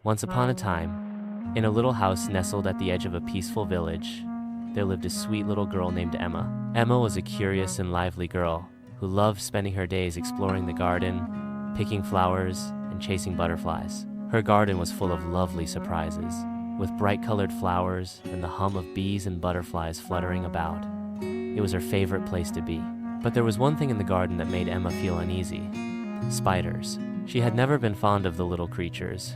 Once upon a time, in a little house nestled at the edge of a peaceful village, there lived a sweet little girl named Emma. Emma was a curious and lively girl who loved spending her days exploring the garden, picking flowers, and chasing butterflies. Her garden was full of lovely surprises, with bright-colored flowers and the hum of bees and butterflies fluttering about. It was her favorite place to be. But there was one thing in the garden that made Emma feel uneasy: spiders. She had never been fond of the little creatures,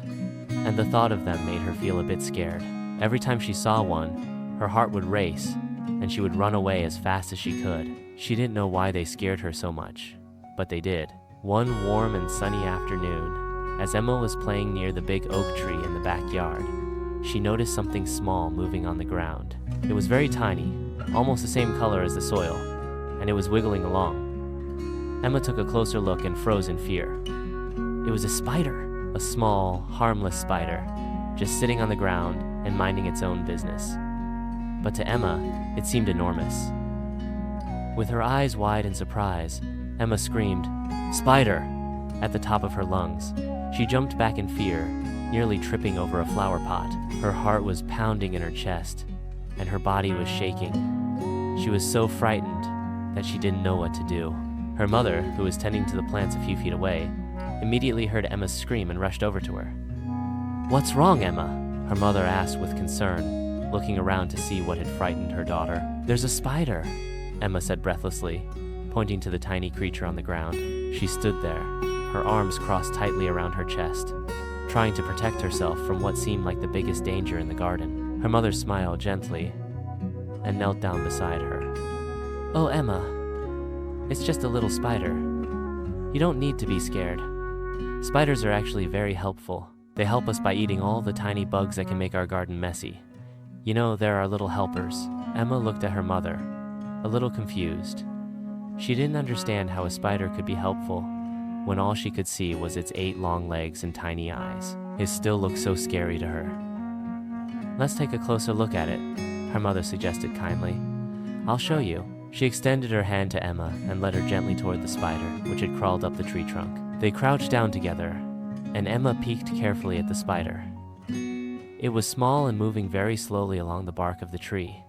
and the thought of them made her feel a bit scared. Every time she saw one, her heart would race, and she would run away as fast as she could. She didn't know why they scared her so much, but they did. One warm and sunny afternoon, as Emma was playing near the big oak tree in the backyard, she noticed something small moving on the ground. It was very tiny, almost the same color as the soil, and it was wiggling along. Emma took a closer look and froze in fear. It was a spider, a small, harmless spider, just sitting on the ground and minding its own business. But to Emma, it seemed enormous. With her eyes wide in surprise, Emma screamed, "Spider!" at the top of her lungs. She jumped back in fear, nearly tripping over a flower pot. Her heart was pounding in her chest, and her body was shaking. She was so frightened that she didn't know what to do. Her mother, who was tending to the plants a few feet away, immediately heard Emma's scream and rushed over to her. "What's wrong, Emma?" her mother asked with concern, looking around to see what had frightened her daughter. "There's a spider," Emma said breathlessly, pointing to the tiny creature on the ground. She stood there, her arms crossed tightly around her chest, trying to protect herself from what seemed like the biggest danger in the garden. Her mother smiled gently and knelt down beside her. "Oh, Emma, it's just a little spider. You don't need to be scared. Spiders are actually very helpful. They help us by eating all the tiny bugs that can make our garden messy. You know, they're our little helpers." Emma looked at her mother, a little confused. She didn't understand how a spider could be helpful when all she could see was its 8 long legs and tiny eyes. It still looked so scary to her. "Let's take a closer look at it," her mother suggested kindly. "I'll show you." She extended her hand to Emma and led her gently toward the spider, which had crawled up the tree trunk. They crouched down together, and Emma peeked carefully at the spider. It was small and moving very slowly along the bark of the tree.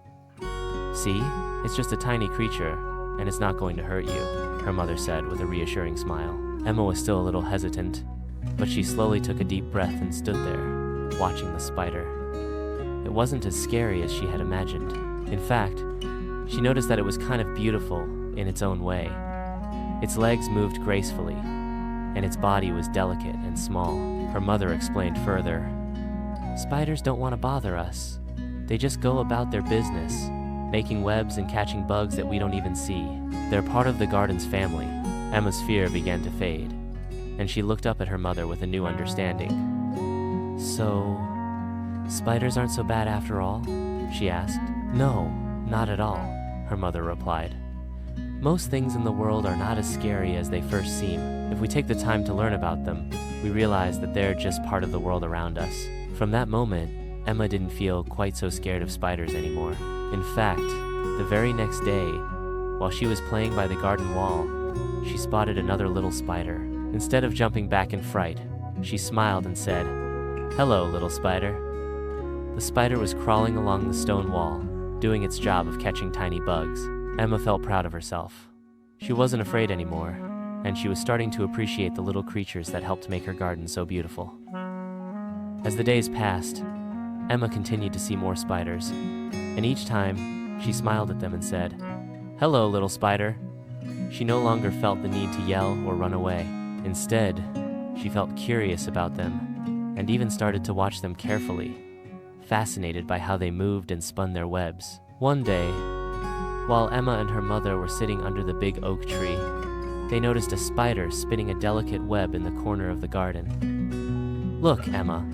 "See, it's just a tiny creature, and it's not going to hurt you," her mother said with a reassuring smile. Emma was still a little hesitant, but she slowly took a deep breath and stood there, watching the spider. It wasn't as scary as she had imagined. In fact, she noticed that it was kind of beautiful in its own way. Its legs moved gracefully, and its body was delicate and small. Her mother explained further, "Spiders don't want to bother us. They just go about their business, making webs and catching bugs that we don't even see. They're part of the garden's family." Emma's fear began to fade, and she looked up at her mother with a new understanding. "So, spiders aren't so bad after all?" she asked. "No, not at all," her mother replied. "Most things in the world are not as scary as they first seem. If we take the time to learn about them, we realize that they're just part of the world around us." From that moment, Emma didn't feel quite so scared of spiders anymore. In fact, the very next day, while she was playing by the garden wall, she spotted another little spider. Instead of jumping back in fright, she smiled and said, "Hello, little spider." The spider was crawling along the stone wall, doing its job of catching tiny bugs. Emma felt proud of herself. She wasn't afraid anymore, and she was starting to appreciate the little creatures that helped make her garden so beautiful. As the days passed, Emma continued to see more spiders, and each time, she smiled at them and said, "Hello, little spider." She no longer felt the need to yell or run away. Instead, she felt curious about them, and even started to watch them carefully, fascinated by how they moved and spun their webs. One day, while Emma and her mother were sitting under the big oak tree, they noticed a spider spinning a delicate web in the corner of the garden. "Look, Emma,"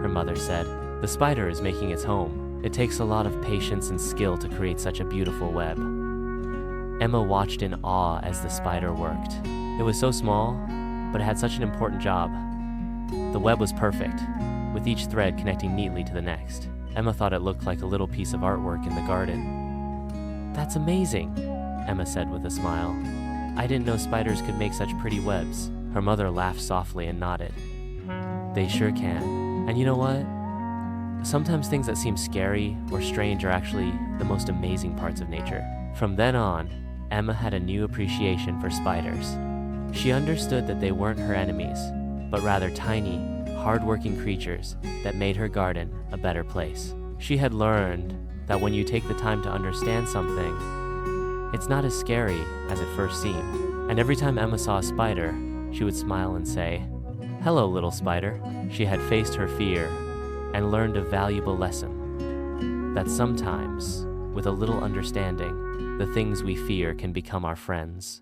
her mother said, "the spider is making its home. It takes a lot of patience and skill to create such a beautiful web." Emma watched in awe as the spider worked. It was so small, but it had such an important job. The web was perfect, with each thread connecting neatly to the next. Emma thought it looked like a little piece of artwork in the garden. "That's amazing," Emma said with a smile. "I didn't know spiders could make such pretty webs." Her mother laughed softly and nodded. "They sure can. And you know what? Sometimes things that seem scary or strange are actually the most amazing parts of nature. From then on, Emma had a new appreciation for spiders. She understood that they weren't her enemies, but rather tiny, hard-working creatures that made her garden a better place. She had learned that when you take the time to understand something, it's not as scary as it first seemed. And every time Emma saw a spider, she would smile and say, "Hello, little spider." She had faced her fear and learned a valuable lesson, that sometimes, with a little understanding, the things we fear can become our friends.